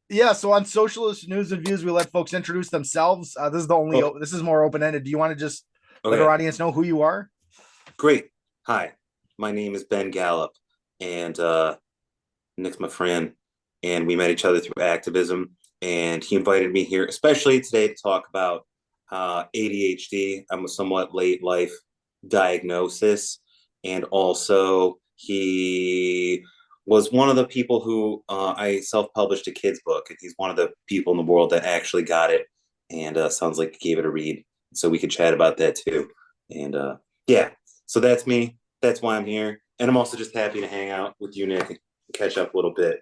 Yeah, so on Socialist News and Views, we let folks introduce themselves. Oh, This is more open ended. Do you want to just let our okay, audience know who you are? great. Hi, my name is Ben Gallup, and Nick's my friend, and we met each other through activism. And he invited me here, especially today, to talk about ADHD. I'm a somewhat late life diagnosis, and also he was one of the people who I self-published a kids book, and he's one of the people in the world that actually got it, and sounds like he gave it a read. So we could chat about that too. And yeah, so that's me. That's why I'm here, and I'm also just happy to hang out with you, Nick, catch up a little bit.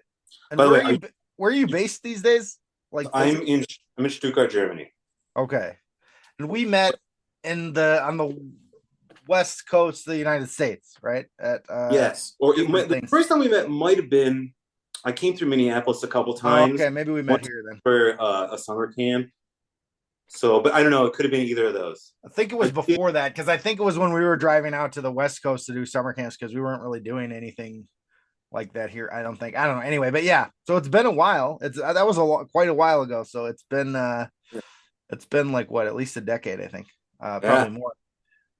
And By the way, where are you based these days? Like I'm physically? in Stuttgart, Germany. Okay. And we met in the on the west coast of the United States, right? At Yes, or different the things. first time we met might have been I came through Minneapolis a couple Okay, times. maybe we met Once here then. for a summer camp. So, but I don't know. It could have been either of those. I think it was I did, before that because I think it was when we were driving out to the west coast to do summer camps because we weren't really doing anything like that here. I don't think. I don't know. Anyway, but yeah. So it's been a while. It's that was quite a while ago. So it's been like what, at least a decade, I think. Probably yeah. more.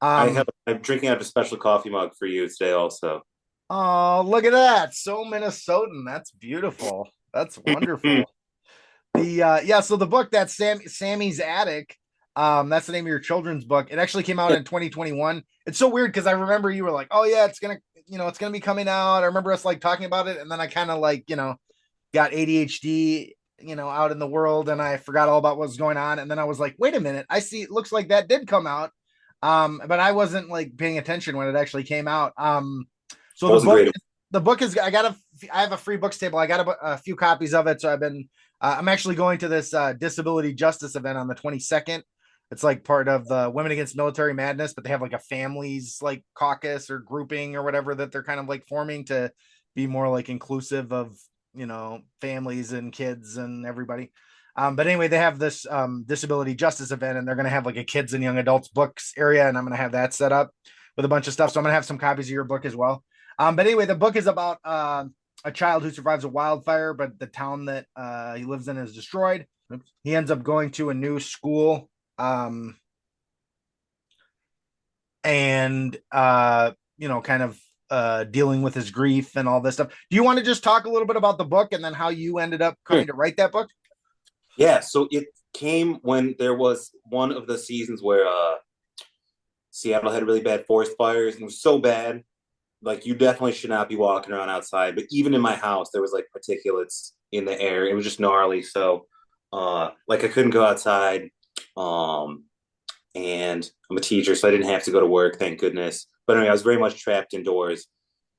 I'm drinking out of a special coffee mug for you today, also. Oh, look at that. So Minnesotan. That's beautiful. That's wonderful. The yeah, so the book that's Sammy's Attic, that's the name of your children's book. It actually came out in 2021. It's so weird because I remember you were like, "Oh yeah, it's gonna be coming out." I remember us like talking about it, and then I kind of like, got ADHD, out in the world, and I forgot all about what was going on. And then I was like, "Wait a minute, I see. It looks like that did come out." But I wasn't like paying attention when it actually came out. So That was a great. the book is I have a free books table. I got a few copies of it, so I'm actually going to this disability justice event on the 22nd. It's like part of the Women Against Military Madness, but they have like a families like caucus or grouping or whatever that they're kind of like forming to be more like inclusive of families and kids and everybody. But anyway, they have this disability justice event, and they're going to have like a kids and young adults books area, and I'm going to have that set up with a bunch of stuff. So I'm going to have some copies of your book as well. But anyway, the book is about a child who survives a wildfire, but the town that he lives in is destroyed. He ends up going to a new school, um, and kind of dealing with his grief and all this stuff. Do you want to just talk a little bit about the book and then how you ended up Sure. coming to write that book? Yeah. So it came when there was one of the seasons where Seattle had really bad forest fires, and it was so bad like you definitely should not be walking around outside. But even in my house, there was like particulates in the air. It was just gnarly. So, like I couldn't go outside. Um, and I'm a teacher, so I didn't have to go to work, thank goodness. But anyway, I was very much trapped indoors,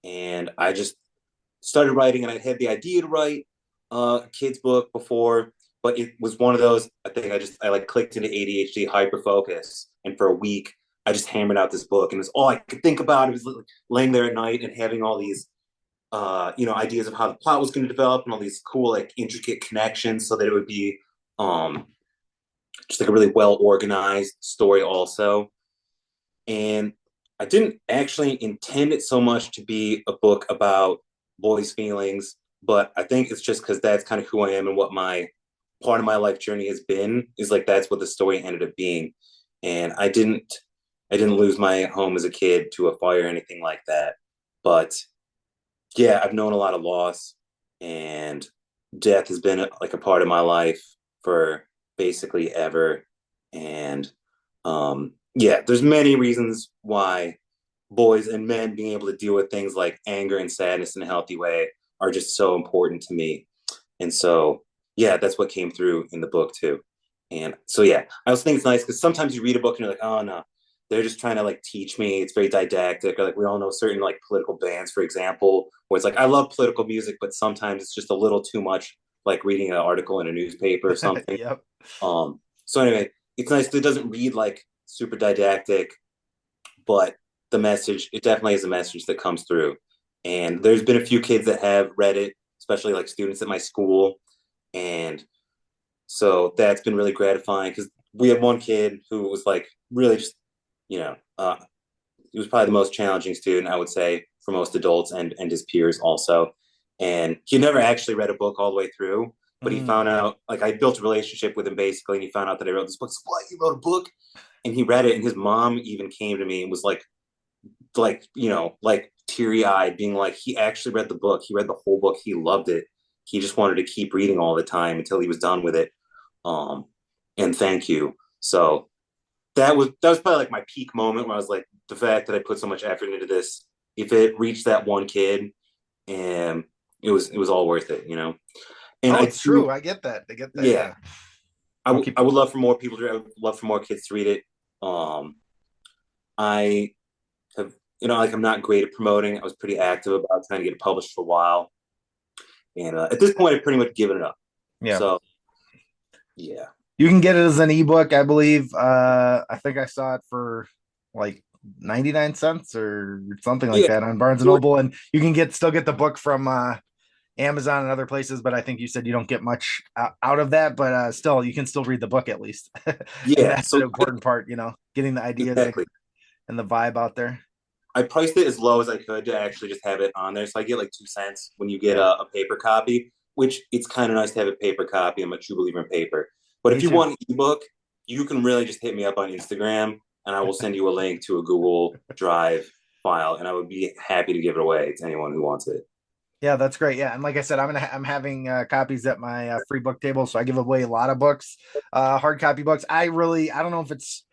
and I just started writing. And I had the idea to write a kid's book before, but it was one of those. I think I like clicked into ADHD hyper focus, and for a week I just hammered out this book, and it was all I could think about. It was like laying there at night and having all these ideas of how the plot was going to develop and all these cool like intricate connections so that it would be um just like a really well organized story also. And I didn't actually intend it so much to be a book about boys' feelings, but I think it's just because that's kind of who I am and what my part of my life journey has been is like that's what the story ended up being. And I didn't lose my home as a kid to a fire or anything like that. But yeah, I've known a lot of loss, and death has been like a part of my life for basically ever. And yeah, there's many reasons why boys and men being able to deal with things like anger and sadness in a healthy way are just so important to me. And so, yeah, that's what came through in the book too. And so, yeah, I also think it's nice because sometimes you read a book and you're like, oh no, they're just trying to like teach me. It's very didactic. Or like we all know certain like political bands, for example, where it's like I love political music, but sometimes it's just a little too much, like reading an article in a newspaper or something. Yep. So anyway, it's nice that it doesn't read like super didactic, but the message, it definitely is a message that comes through. And there's been a few kids that have read it, especially like students at my school. And so that's been really gratifying because we had one kid who was like really just, you know, he was probably the most challenging student, I would say, for most adults and his peers also. And he never actually read a book all the way through. but he Mm. found out, like, I built a relationship with him basically, and he found out that I wrote this book. So, what, you wrote a book? And he read it, and his mom even came to me and was like, like teary eyed, being like, he actually read the book. He read the whole book. He loved it. He just wanted to keep reading all the time until he was done with it. Um, and thank you. So that was probably like my peak moment where I was like, the fact that I put so much effort into this, if it reached that one kid, and it was all worth it, you know. And Oh, I it's do, true. I get that. I get that. yeah. Yeah. I, I'll w- keep. I would love for more people to. I would love for more kids to read it. Um, I have, like, I'm not great at promoting. I was pretty active about trying to get it published for a while, and at this point, I've pretty much given it up. Yeah. So yeah, You can get it as an ebook, I believe. I think I saw it for like 99 cents or something like yeah, that on Barnes and Noble. And you can still get the book from Amazon and other places, but I think you said you don't get much out of that, but still you can still read the book at least. And yeah. that's an important part, getting the ideas Exactly. and the vibe out there. I priced it as low as I could to actually just have it on there. So I get like 2 cents when you get Yeah, a paper copy, which it's kind of nice to have a paper copy. I'm a true believer in paper. But me if you too. want an ebook, you can really just hit me up on Instagram, and I will send you a link to a Google Drive file, and I would be happy to give it away to anyone who wants it. Yeah, that's great. Yeah, and like I said, I'm having copies at my free book table, so I give away a lot of books, hard copy books. I don't know if it's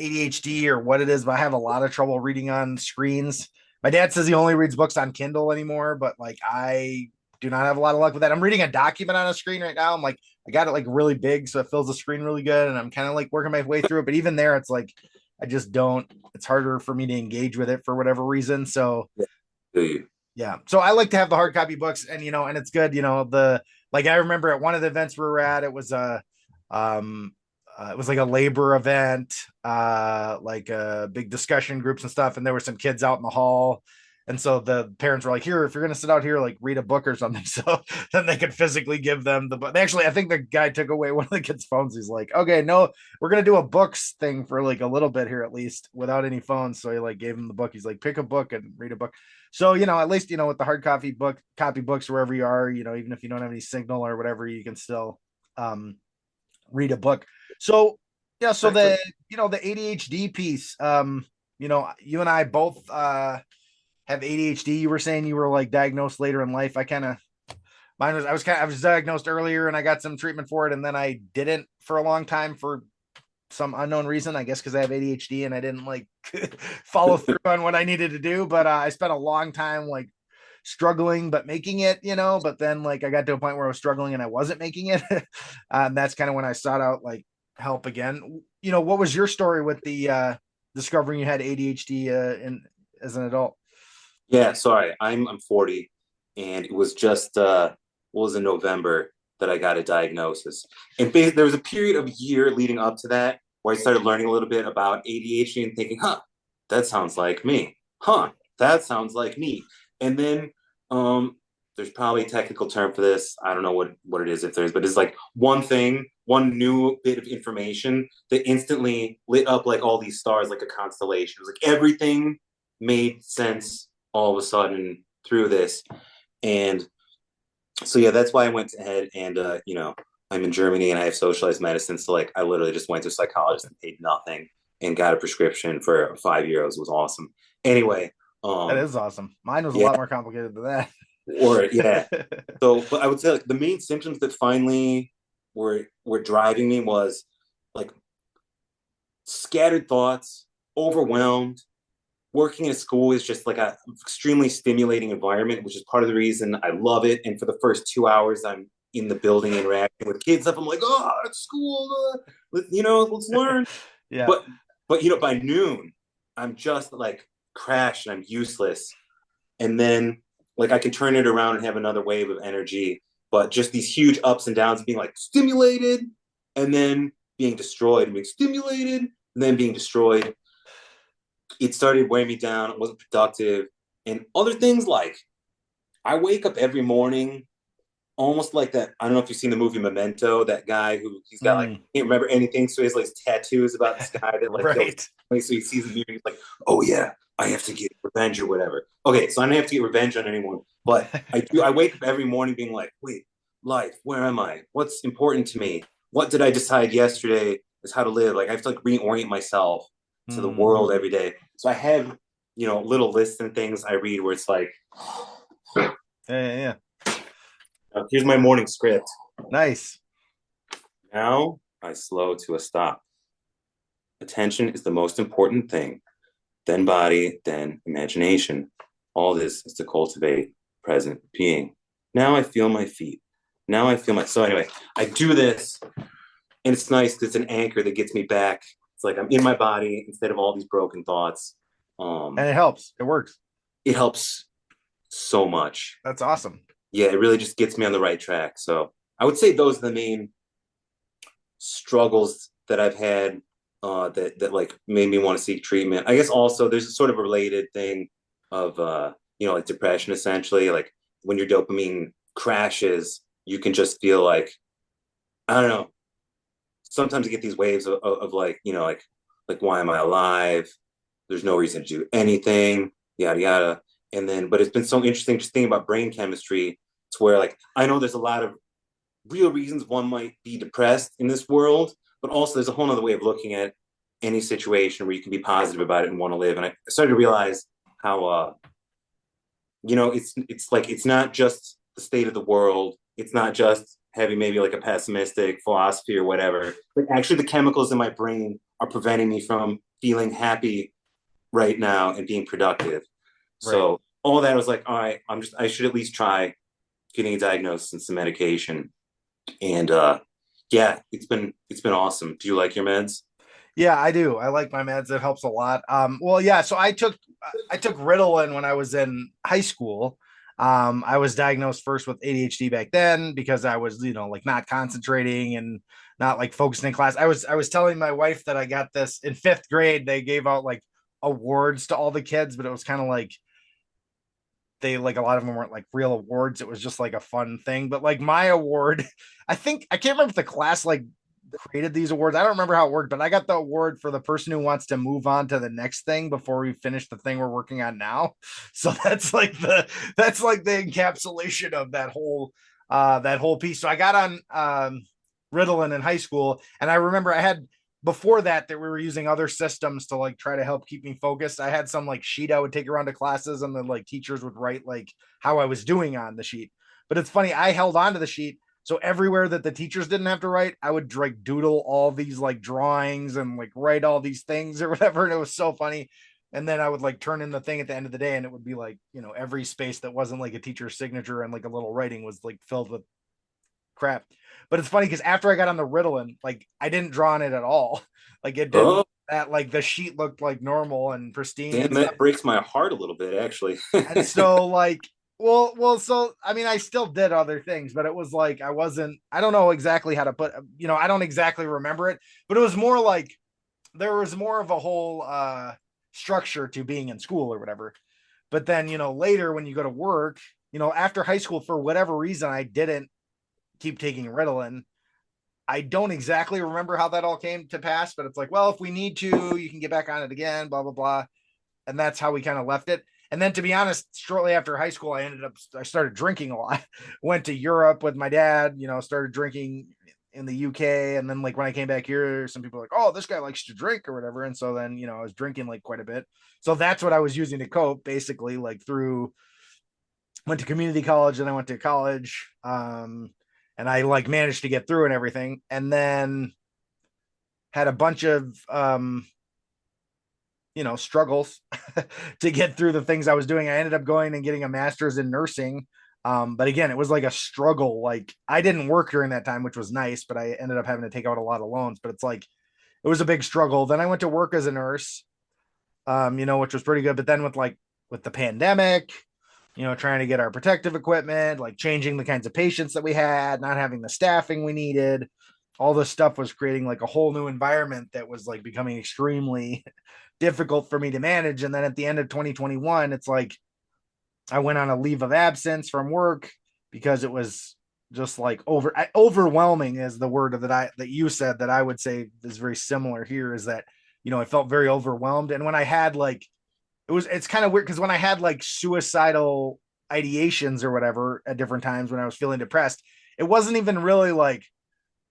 ADHD or what it is, but I have a lot of trouble reading on screens. My dad says he only reads books on Kindle anymore, but like I do not have a lot of luck with that. I'm reading a document on a screen right now. I'm like, I got it like really big, so it fills the screen really good, and I'm kind of like working my way through it. But even there, it's like I just don't. It's harder for me to engage with it for whatever reason. So Yeah. yeah. So I like to have the hard copy books, and and it's good, the like I remember at one of the events we were at, um it was like a labor event, like big discussion groups and stuff, and there were some kids out in the hall. And so the parents were like, "Here, if you're gonna sit out here, like read a book or something." So then they could physically give them the book. Actually, I think the guy took away one of the kids' phones. He's like, "Okay, no, we're gonna do a books thing for like a little bit here at least without any phones." So he like gave him the book. He's like, "Pick a book and read a book." So, at least, with the hard copy books, wherever you are, even if you don't have any signal or whatever, you can still um, read a book. So, yeah, so Exactly. the ADHD piece, you and I both have ADHD. You were saying you were like diagnosed later in life. I was diagnosed earlier and I got some treatment for it. And then I didn't for a long time for some unknown reason, I guess because I have ADHD and I didn't like follow through on what I needed to do. But I spent a long time like struggling but making it, but then like I got to a point where I was struggling and I wasn't making it. And that's kind of when I sought out like help again. What was your story with the discovering you had ADHD as an adult? Yeah, sorry. I'm 40, and it was just what was in November that I got a diagnosis. And basically, there was a period of a year leading up to that where I started learning a little bit about ADHD and thinking, "Huh, that sounds like me. Huh, that sounds like me." And then there's probably a technical term for this. I don't know what it is, if there's, but it's like one new bit of information that instantly lit up like all these stars, like a constellation. It was like everything made sense all of a sudden through this. And so yeah, that's why I went ahead and I'm in Germany and I have socialized medicine. So like I literally just went to a psychologist and paid nothing and got a prescription for €5. It was awesome. Anyway, That um is awesome. Mine was a yeah, lot more complicated than that. or yeah. So but I would say like the main symptoms that finally were driving me was like scattered thoughts, overwhelmed. Working at school is just like a extremely stimulating environment, which is part of the reason I love it. And for the first 2 hours, I'm in the building interacting with kids. I'm like, oh, it's school, let's learn. Yeah. But by noon, I'm just like crashed and I'm useless. And then like I can turn it around and have another wave of energy. But just these huge ups and downs, being like stimulated and then being destroyed, and being stimulated and then being destroyed. It started wearing me down. It wasn't productive. And other things like I wake up every morning almost like that. I don't know if you've seen the movie Memento, that guy who he's got like, Mm. can't remember anything. So he has like tattoos about this guy that like killed. Right. So he sees the mirror and he's like, oh yeah, I have to get revenge or whatever. Okay, so I don't have to get revenge on anyone. But I do. I wake up every morning being like, wait, life? Where am I? What's important to me? What did I decide yesterday is how to live? Like I have to like reorient myself to the Mm. world every day. So I have, little lists and things I read where it's like, Yeah, yeah, yeah. here's my morning script. Nice. Now I slow to a stop. Attention is the most important thing, then body, then imagination. All this is to cultivate present being. Now I feel my feet. Now I feel my. So, anyway, I do this, and it's nice because it's an anchor that gets me back. It's like I'm in my body instead of all these broken thoughts. And Um, it helps. It works. it helps so much. That's awesome. Yeah, it really just gets me on the right track. So, I would say those are the main struggles that I've had that like made me want to seek treatment. I guess also there's a sort of a related thing of like depression essentially. Like when your dopamine crashes, you can just feel like I don't know. Sometimes you get these waves of like like why am I alive? There's no reason to do anything, yada yada. And then, but it's been so interesting just thinking about brain chemistry. It's where like I know there's a lot of real reasons one might be depressed in this world, but also there's a whole other way of looking at any situation where you can be positive about it and want to live. And I started to realize how it's like it's not just the state of the world. It's not just having maybe like a pessimistic philosophy or whatever, but actually the chemicals in my brain are preventing me from feeling happy right now and being productive. Right. So all that was like, all right, I should at least try getting a diagnosis and some medication. And yeah, it's been awesome. Do you like your meds? Yeah, I do. I like my meds. It helps a lot. Well, yeah, so I took Ritalin when I was in high school. I was diagnosed first with ADHD back then because I was, like not concentrating and not like focusing in class. I was telling my wife that I got this in fifth grade. They gave out like awards to all the kids, but it was kind of like they like a lot of them weren't like real awards. It was just like a fun thing. But like my award, I can't remember if the class like created these awards. I don't remember how it worked, but I got the award for the person who wants to move on to the next thing before we finish the thing we're working on now. So that's like the encapsulation of that whole piece. So I got on Ritalin in high school, and I remember I had before that we were using other systems to like try to help keep me focused. I had some like sheet I would take around to classes, and then like teachers would write like how I was doing on the sheet. But it's funny, I held on to the sheet, so everywhere that the teachers didn't have to write, I would like doodle all these like drawings and like write all these things or whatever. And it was so funny. And then I would like turn in the thing at the end of the day, and it would be like, every space that wasn't like a teacher's signature and like a little writing was like filled with crap. But it's funny because after I got on the Ritalin, like I didn't draw on it at all. Like it didn't Oh, that like the sheet looked like normal and pristine damn, and stuff. that breaks my heart a little bit, actually. And so like so I mean I still did other things, but it was like I don't know exactly how to put I don't exactly remember it, but it was more like there was more of a whole structure to being in school or whatever. But then, later when you go to work, after high school, for whatever reason, I didn't keep taking Ritalin. I don't exactly remember how that all came to pass, but it's like, well, if we need to, you can get back on it again, blah, blah, blah. And that's how we kind of left it. And then to be honest, shortly after high school, I started drinking a lot. Went to Europe with my dad, started drinking in the UK. And then like when I came back here, some people were like, oh, this guy likes to drink or whatever. And so then, I was drinking like quite a bit. So that's what I was using to cope basically, like through went to community college and I went to college. And I like managed to get through and everything. And then had a bunch of struggles to get through the things I was doing. I ended up going and getting a master's in nursing. But again, it was like a struggle. Like I didn't work during that time, which was nice, but I ended up having to take out a lot of loans. But it's like it was a big struggle. Then I went to work as a nurse, which was pretty good. But then with the pandemic, trying to get our protective equipment, like changing the kinds of patients that we had, not having the staffing we needed, all this stuff was creating like a whole new environment that was like becoming extremely difficult for me to manage. And then at the end of 2021, it's like I went on a leave of absence from work because it was just like overwhelming is the word that you said that I would say is very similar here is that, I felt very overwhelmed. And when I had like, it's kind of weird because when I had like suicidal ideations or whatever at different times when I was feeling depressed, it wasn't even really like,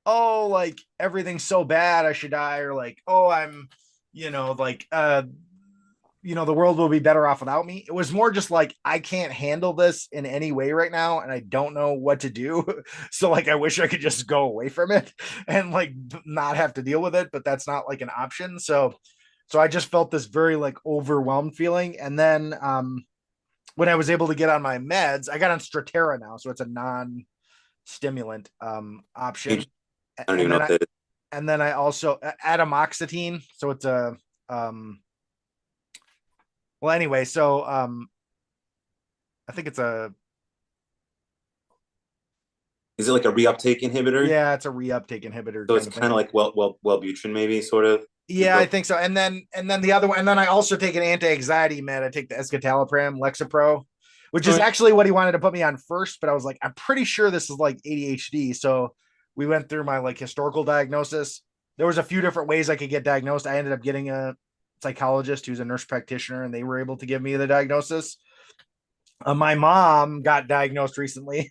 oh, like everything's so bad I should die, or like, oh, I'm, like the world will be better off without me. It was more just like, I can't handle this in any way right now and I don't know what to do. So like I wish I could just go away from it and like not have to deal with it, but that's not like an option. So I just felt this very like overwhelmed feeling. And then when I was able to get on my meds, I got on Strattera now, so it's a non-stimulant I option. don't And even know then what I that is. and then I also atomoxetine, so it's a well, anyway, so I think it's a Is it like a reuptake inhibitor? yeah, it's a reuptake inhibitor So kind it's of kind thing. of like Wellbutrin, maybe sort of. Yeah, I think so. And then the other one, and then I also take an anti-anxiety med. I take the escitalopram, Lexapro, which All is right. actually what he wanted to put me on first, but I was like, I'm pretty sure this is like ADHD. So we went through my like historical diagnosis. There was a few different ways I could get diagnosed. I ended up getting a psychologist who's a nurse practitioner, and they were able to give me the diagnosis. My mom got diagnosed recently.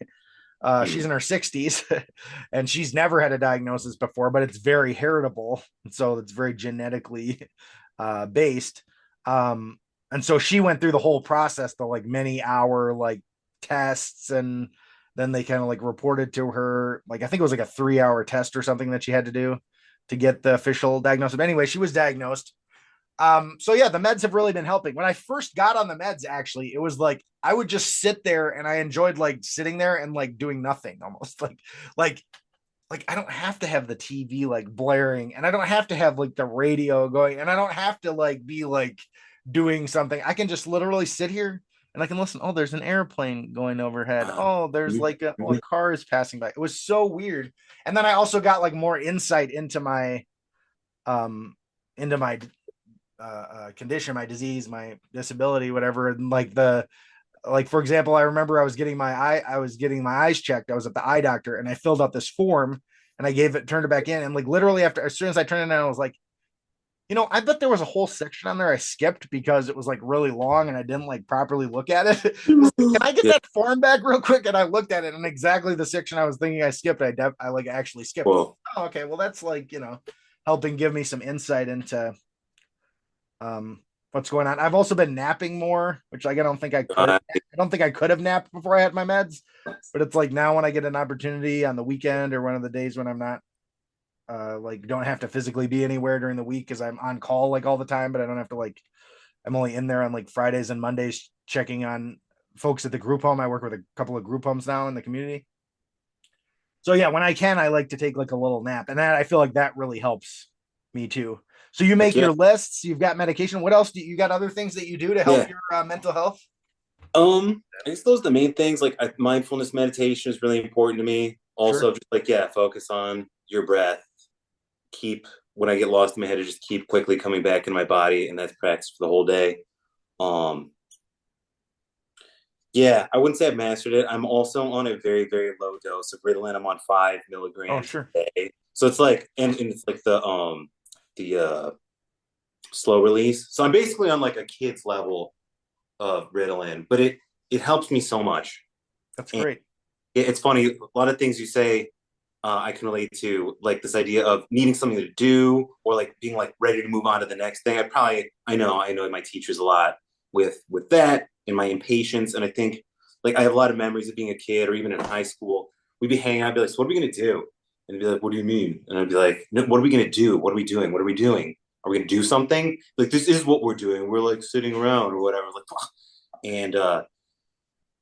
She's in her 60s and she's never had a diagnosis before, but it's very heritable. So it's very genetically based. Um, and so she went through the whole process, the like many hour like tests, and then they kind of like reported to her, like I think it was like a 3 hour test or something that she had to do to get the official diagnosis. But anyway, she was diagnosed. So yeah, the meds have really been helping. When I first got on the meds, actually, it was like I would just sit there and I enjoyed like sitting there and like doing nothing almost like like I don't have to have the TV like blaring, and I don't have to have like the radio going, and I don't have to like be like doing something. I can just literally sit here and I can listen. Oh, there's an airplane going overhead. Oh, there's like a car is passing by. It was so weird. And then I also got like more insight um into my condition, my disease, my disability, whatever. And like for example, I remember I was getting my eyes checked. I was at the eye doctor and I filled out this form and I turned it back in. And like literally after, as soon as I turned it in, I was like, I bet there was a whole section on there I skipped because it was like really long and I didn't like properly look at it. I was like, can I get Yeah. that form back real quick? And I looked at it and exactly the section I was thinking I skipped, I like actually skipped. Well, Oh, okay. Well, that's like, helping give me some insight into what's going on. I've also been napping more, which like I don't think I could. uh, I don't think I could have napped before I had my meds, but it's like now when I get an opportunity on the weekend or one of the days when I'm not like don't have to physically be anywhere during the week because I'm on call like all the time, but I don't have to like I'm only in there on like Fridays and Mondays checking on folks at the group home. I work with a couple of group homes now in the community. So yeah, when I can, I like to take like a little nap, and that I feel like that really helps me too. So you heck make yeah, your lists. You've got medication. What else do you got? Other things that you do to help yeah. your mental health? I guess those are the main things. Like mindfulness meditation is really important to me. Sure. Also, just like focus on your breath. Keep when I get lost in my head, I just keep quickly coming back in my body, and that's practice for the whole day. Um, yeah, I wouldn't say I've mastered it. I'm also on a very, very low dose of Ritalin. I'm on 5 milligrams Oh, sure. a day. So it's like, and it's like the slow release. So I'm basically on like a kid's level of Ritalin, but it helps me so much. That's And great. it's funny, a lot of things you say, I can relate to, like this idea of needing something to do or like being like ready to move on to the next thing. I know my teachers a lot with that and my impatience, and I think like I have a lot of memories of being a kid or even in high school. We'd be hanging out, and be like, "So what are we gonna do?" And they'd be like, "What do you mean?" And I'd be like, "No, what are we gonna do? What are we doing? What are we doing? Are we gonna do something? Like this is what we're doing. We're like sitting around or whatever." Like, and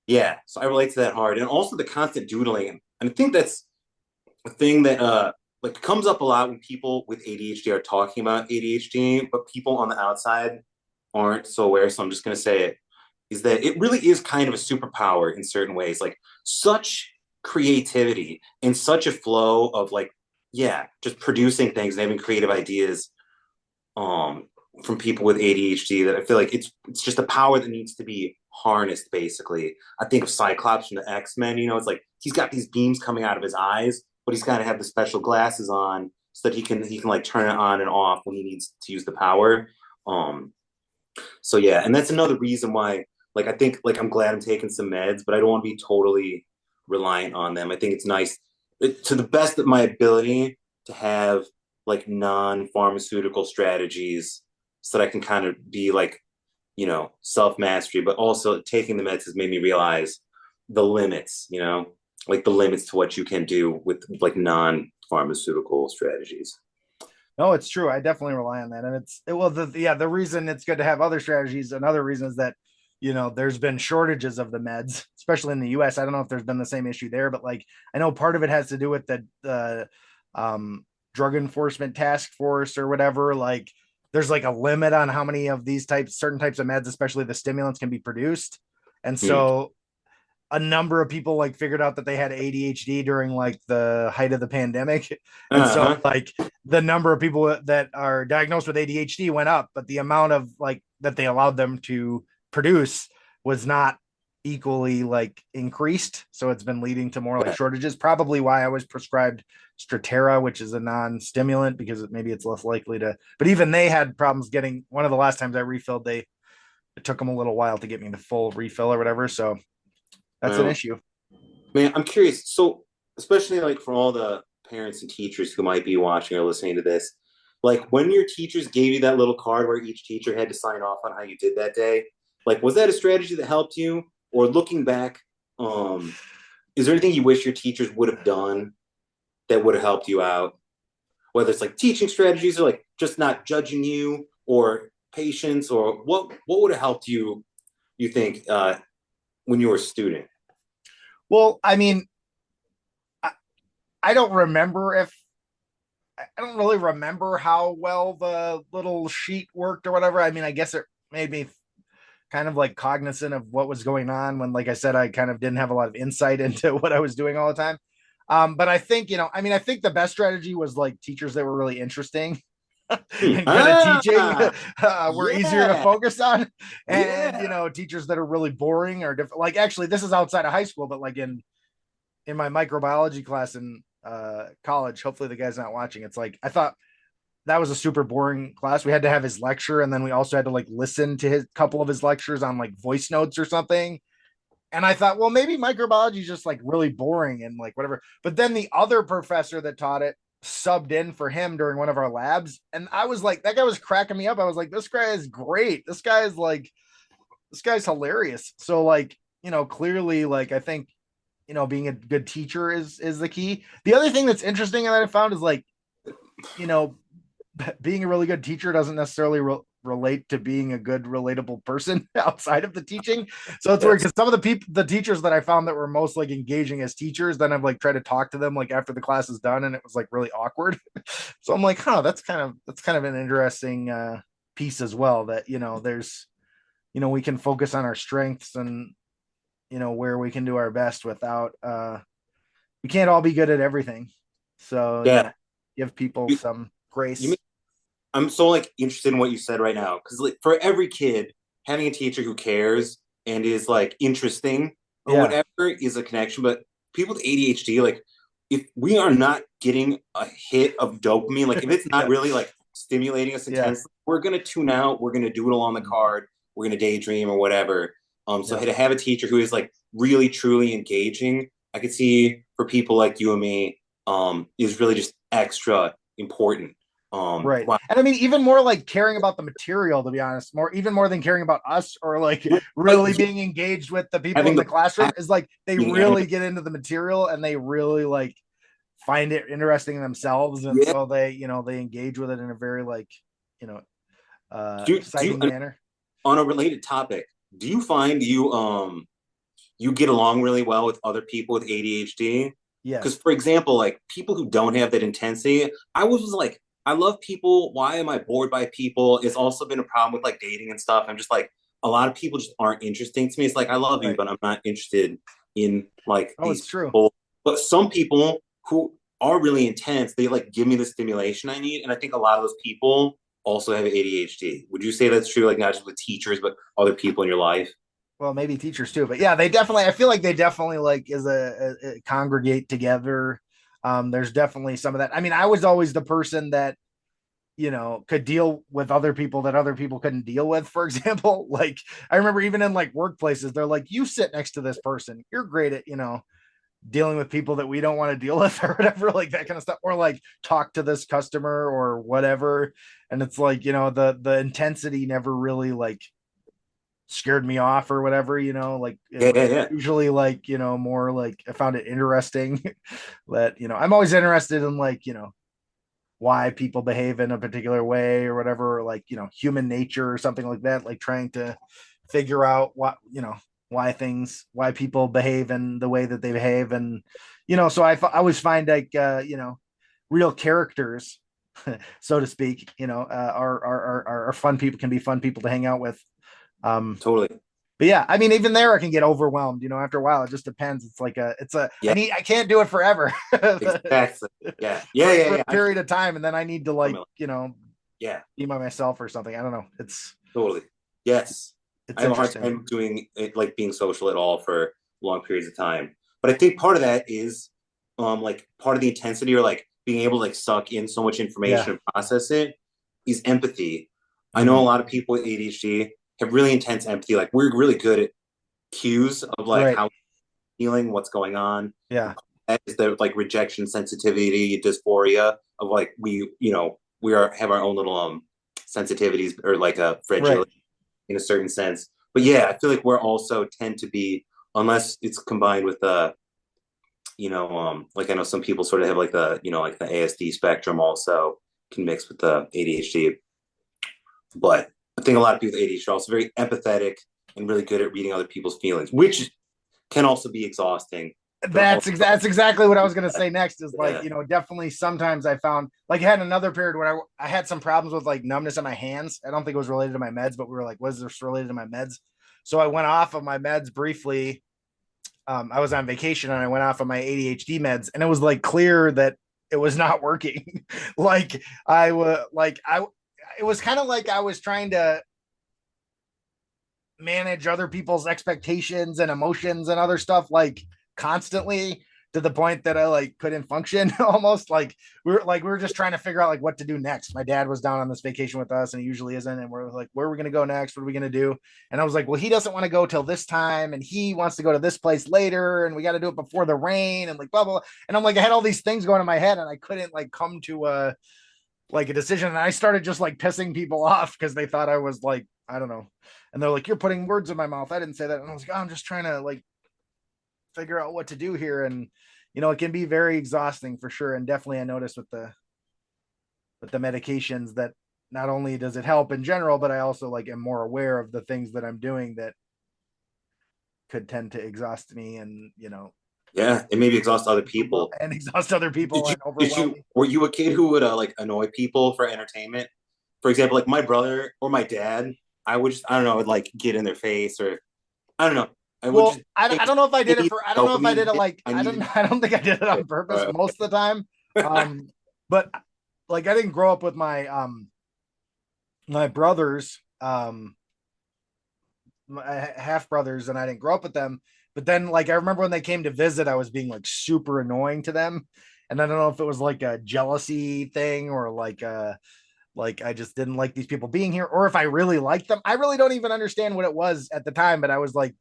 yeah, so I relate to that hard, and also the constant doodling, and I think that's a thing that like comes up a lot when people with ADHD are talking about ADHD, but people on the outside aren't so aware. So I'm just gonna say it is that it really is kind of a superpower in certain ways, like such creativity and such a flow of like just producing things and having creative ideas um from people with ADHD that I feel like it's just a power that needs to be harnessed basically. I think of Cyclops from the X-Men, it's like he's got these beams coming out of his eyes, but he's got to have the special glasses on so that he can like turn it on and off when he needs to use the power. Um so yeah, and that's another reason why like I think like I'm glad I'm taking some meds, but I don't want to be totally reliant on them. I think it's nice to the best of my ability to have like non-pharmaceutical strategies so that I can kind of be like, self-mastery, but also taking the meds has made me realize the limits, like the limits to what you can do with like non-pharmaceutical strategies. No, it's true. I definitely rely on that, and the reason it's good to have other strategies. Another reason is that there's been shortages of the meds, especially in the U.S. I don't know if there's been the same issue there, but like I know part of it has to do with the drug enforcement task force or whatever. Like there's like a limit on how many of these certain types of meds, especially the stimulants, can be produced, and Hmm. so a number of people like figured out that they had ADHD during like the height of the pandemic. And so Uh-huh. like the number of people that are diagnosed with ADHD went up, but the amount of like that they allowed them to produce was not equally like increased. So it's been leading to more like Yeah. shortages. Probably why I was prescribed Stratera, which is a non-stimulant, because maybe it's less likely to. But even they had problems getting. One of the last times I refilled, it took them a little while to get me the full refill or whatever. So that's an Well, issue. man, I'm curious. So, especially like for all the parents and teachers who might be watching or listening to this, like when your teachers gave you that little card where each teacher had to sign off on how you did that day, like was that a strategy that helped you? Or looking back, is there anything you wish your teachers would have done that would have helped you out? Whether it's like teaching strategies or like just not judging you or patience or what would have helped you think when you were a student? Well, I mean, I, I don't remember if I don't really remember how well the little sheet worked or whatever. I mean, I guess it made me kind of like cognizant of what was going on when, like I said, I kind of didn't have a lot of insight into what I was doing all the time. But I think, I think the best strategy was like teachers that were really interesting Hmm. and good at teaching Ah, were easier to yeah, focus on. And, yeah. teachers that are really boring or different. Like, actually, this is outside of high school, but like in my microbiology class in college, hopefully the guy's not watching. It's like, I thought that was a super boring class. We had to have his lecture, and then we also had to like listen to his couple of his lectures on like voice notes or something. And I thought, well, maybe microbiology is just like really boring and like whatever. But then the other professor that taught it subbed in for him during one of our labs. And I was like, that guy was cracking me up. I was like, this guy is great. This guy's hilarious. So like, clearly, like I think, being a good teacher is the key. The other thing that's interesting that I found is like, you know, being a really good teacher doesn't necessarily relate to being a good relatable person outside of the teaching. So it's weird Yes. because some of the teachers that I found that were most like engaging as teachers, then I've like tried to talk to them like after the class is done, and it was like really awkward. So I'm like, that's kind of an interesting piece as well, that there's we can focus on our strengths and where we can do our best without we can't all be good at everything. So Yeah. give people You, some you grace. mean, I'm so like interested in what you said right now because like for every kid, having a teacher who cares and is like interesting or Yeah. whatever is a connection. But people with ADHD, like if we are not getting a hit of dopamine, like if it's not Yeah. really like stimulating us Yeah. intensely, we're gonna tune out. We're gonna doodle on the card. We're gonna daydream or whatever. So Yep. to have a teacher who is like really truly engaging, I could see for people like you and me, is really just extra important. Right. Wow. And I mean, even more like caring about the material, to be honest, even more than caring about us or like Like really being engaged with the people in having the the classroom is like they being animated. really get into the material and they really like find it interesting themselves. And Yeah. so they engage with it in a very like, you know, Do you exciting manner. on a related topic, do you find you get along really well with other people with ADHD? Because Yes. for example, like people who don't have that intensity, was like, I love people. Why am I bored by people? It's also been a problem with like dating and stuff. I'm just like a lot of people just aren't interesting to me. It's like I love you, Right. but I'm not interested in like Oh, these it's true. people. But some people who are really intense, they like give me the stimulation I need. And I think a lot of those people also have ADHD. Would you say that's true? Like not just with teachers, but other people in your life? Well, maybe teachers too, but yeah, I feel like they definitely like congregate together. There's definitely some of that. I mean, I was always the person that could deal with other people that other people couldn't deal with, for example. Like I remember even in like workplaces, they're like, you sit next to this person, you're great at dealing with people that we don't want to deal with or whatever, like that kind of stuff, or like talk to this customer or whatever. And it's like, the intensity never really like scared me off or whatever, like it Yeah, was yeah, yeah. usually like, more like I found it interesting that, I'm always interested in like, why people behave in a particular way or whatever, or like, human nature or something like that, like trying to figure out what, why people behave in the way that they behave. And, so I always find like, real characters, so to speak, are fun people, can be fun people to hang out with. Totally. But yeah, I mean, even there, I can get overwhelmed. After a while, it just depends. Yeah, I can't do it forever exactly. Yeah, yeah, for, yeah, for a yeah. I period of time, and then I need to like, formula. Yeah, be by myself or something. I don't know. totally. Yes. I It's have a hard interesting. time doing it, like being social at all for long periods of time. But I think part of that is like part of the intensity or like being able to like suck in so much Yeah. information and process it is empathy. I know a Mhm. lot of people with ADHD have really intense empathy. Like we're really good at cues of like Right. how we're feeling, what's going on. Yeah. That is the like rejection sensitivity, dysphoria of like we are have our own little sensitivities or like a Right. fragility in a certain sense. But yeah, I feel like we're also tend to be, unless it's combined with like I know some people sort of have like like the ASD spectrum also can mix with the ADHD. But I think a lot of people with ADHD are also very empathetic and really good at reading other people's feelings, which can also be exhausting. But also, That's exactly what I was gonna say next. Is like, yeah, definitely sometimes I found like I had another period where I had some problems with like numbness in my hands. I don't think it was related to my meds, but we were like, was this related to my meds? So I went off of my meds briefly. I was on vacation and I went off of my ADHD meds, and it was like clear that it was not working. like I was like I it was kind of like I was trying to manage other people's expectations and emotions and other stuff like constantly, to the point that I like couldn't function almost. Like we were just trying to figure out like what to do next. My dad was down on this vacation with us and he usually isn't, and we're like, where are we going to go next, what are we going to do? And I was like, well, he doesn't want to go till this time and he wants to go to this place later and we got to do it before the rain and like blah blah blah. And I'm like, I had all these things going in my head and I couldn't like come to a decision. And I started just like pissing people off because they thought I was like, I don't know. And they're like, you're putting words in my mouth. I didn't say that. And I was like, oh, I'm just trying to like figure out what to do here. And it can be very exhausting for sure. And definitely I noticed with the medications that not only does it help in general, but I also like am more aware of the things that I'm doing that could tend to exhaust me and yeah, it maybe exhaust other people. and exhaust other people Did you and overwhelm me. were you a kid who would like annoy people for entertainment? For example, like my brother or my dad, I would just I don't know, I would like get in their face or I don't know. I would Well, just I don't know if I did it for, I don't know if I did dopamine it hit. like, I needed I don't think I did it on purpose most of the time. But like I didn't grow up with my brothers, my half brothers, and I didn't grow up with them. But then like I remember when they came to visit, I was being like super annoying to them. And I don't know if it was like a jealousy thing or like I just didn't like these people being here, or if I really liked them. I really don't even understand what it was at the time, but I was like,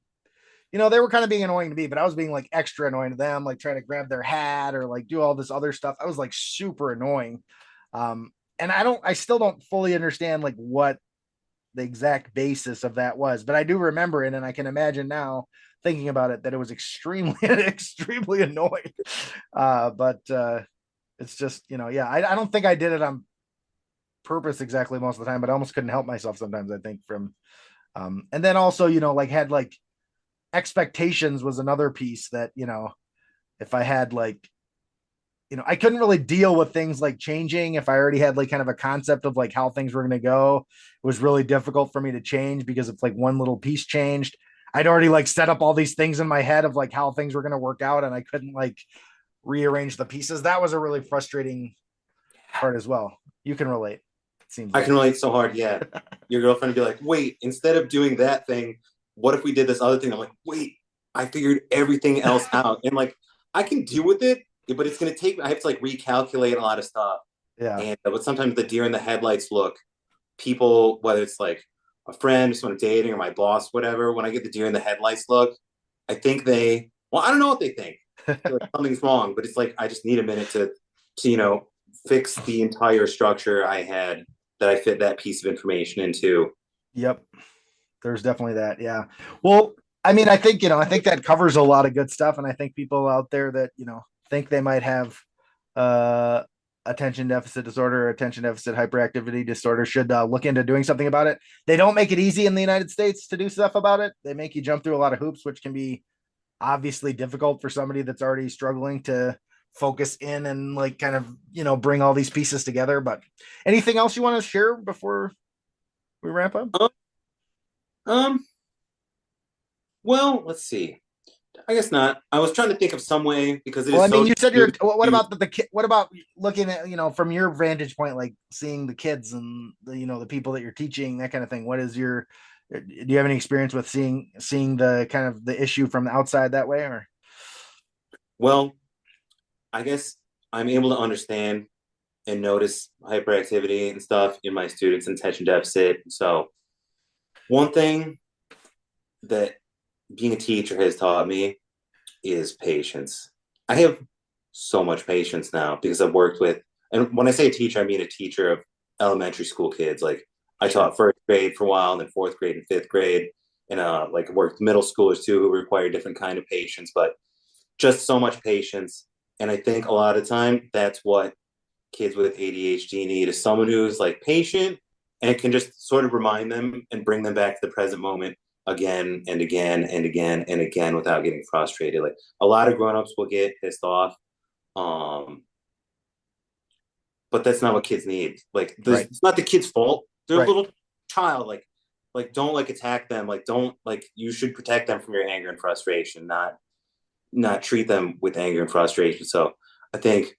they were kind of being annoying to me, but I was being like extra annoying to them, like trying to grab their hat or like do all this other stuff. I was like super annoying. And I still don't fully understand like what the exact basis of that was, but I do remember it. And I can imagine now thinking about it that it was extremely, extremely annoying. But it's just, yeah, I don't think I did it on purpose exactly most of the time, but I almost couldn't help myself sometimes, I think and then also, like had like expectations was another piece that if I had like I couldn't really deal with things like changing if I already had like kind of a concept of like how things were going to go. It was really difficult for me to change because if like one little piece changed, I'd already like set up all these things in my head of like how things were going to work out and I couldn't like rearrange the pieces. That was a really frustrating part as well. You can relate, it seems I like. can relate so hard. Yeah, your girlfriend would be like, "Wait, instead of doing that thing, what if we did this other thing?" I'm like, "Wait, I figured everything else out, and like I can deal with it, but it's gonna take. I have to like recalculate a lot of stuff, Yeah. and but sometimes the deer in the headlights look. People, whether it's like a friend, someone I'm dating, or my boss, whatever. When I get the deer in the headlights look, I think they. Well, I don't know what they think. feel like something's wrong, but it's like I just need a minute to fix the entire structure I had that I fit that piece of information into. Yep. There's definitely that. Yeah. Well, I mean, I think that covers a lot of good stuff. And I think people out there that, think they might have uh, attention deficit disorder or attention deficit hyperactivity disorder should look into doing something about it. They don't make it easy in the United States to do stuff about it. They make you jump through a lot of hoops, which can be obviously difficult for somebody that's already struggling to focus in and like kind of, bring all these pieces together. But anything else you want to share before we wrap up? Um, um, well, let's see. I guess not. I was trying to think of some way because it Well, is I mean, so you said new what to. about the kid? What about looking at, from your vantage point, like seeing the kids and the people that you're teaching, that kind of thing? Do you have any experience with seeing the kind of the issue from the outside that way, or? Well, I guess I'm able to understand and notice hyperactivity and stuff in my students and attention deficit. So one thing that being a teacher has taught me is patience. I have so much patience now because I've worked with, and when I say teacher, I mean a teacher of elementary school kids. Like I Sure. taught first grade for a while, and then fourth grade and fifth grade, and like worked middle schoolers too who require different kind of patience, but just so much patience. And I think a lot of time that's what kids with ADHD need is someone who's like patient and it can just sort of remind them and bring them back to the present moment again and again and again and again without getting frustrated. Like a lot of grown-ups will get pissed off. Um, but that's not what kids need. Like Right. it's not the kid's fault. They're a Right. little child. Like don't like attack them. Like don't like you should protect them from your anger and frustration, not treat them with anger and frustration. So I think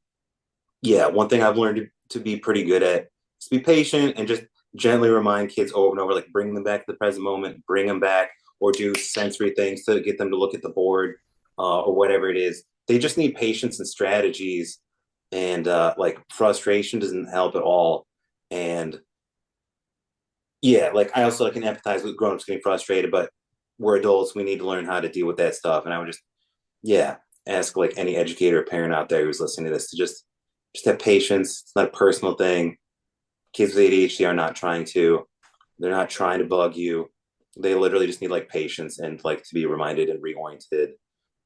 yeah, one thing I've learned to be pretty good at is be patient and just gently remind kids over and over, like bring them back to the present moment, bring them back, or do sensory things to get them to look at the board or whatever it is. They just need patience and strategies, and like frustration doesn't help at all. And yeah, like I also can empathize with grown-ups getting frustrated, but we're adults. We need to learn how to deal with that stuff. And I would just yeah ask like any educator or parent out there who's listening to this to just have patience. It's not a personal thing. Kids with ADHD are not trying to. They're not trying to bug you. They literally just need like patience and like to be reminded and reoriented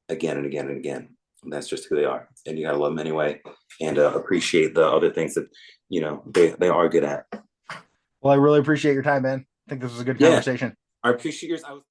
again and again and again. And that's just who they are. And you gotta love them anyway, and appreciate the other things that they are good at. Well, I really appreciate your time, man. I think this was a good Yeah, conversation. I appreciate yours. I was